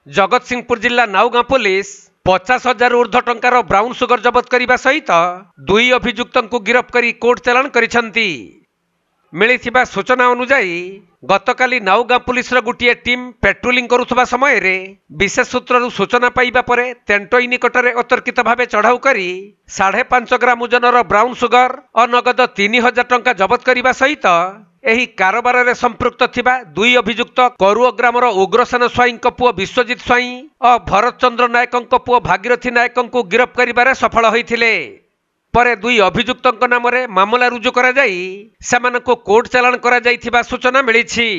जगतसिंहपुर जिला नाउगाँ पुलिस 50,000 ऊर्ध्व टंकार brown sugar जबत करने सहित 2 अभियुक्त को गिरफ्त कर कोर्ट चालाण करिसेंती। मिलिथिबा सूचना अनुसार गतकाली नाउगाँ पुलिस गोटे टीम पेट्रोलिंग करुवा समय विशेष सूत्रु सूचना पाइबा परे तेंटोई निकटरे अतर्कित भाव चढ़ाऊ करी 5.5 ग्राम ओजनर ब्राउन सुगर और नगद 3,000 टंका जबत करने सहित एही कारोबार रे संपृक्त थिबा 2 अभियुक्त करुओ ग्रामर उग्रसेन स्वाई पुओ विश्वजित स्वाई और भरत चंद्र नायक पुओ भागीरथी नायक को गिरफ्त करिबारे सफल होइथिले। परे 2 अभियुक्त नाम रे मामला रुजु करा जाई सेमानको कोर्ट चालाण करा जाइथिबा सूचना मिलिछि।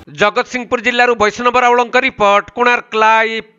जगतसिंहपुर जिल्लारू वैष्णव रावल रिपोर्ट, कोणार्क लाइव।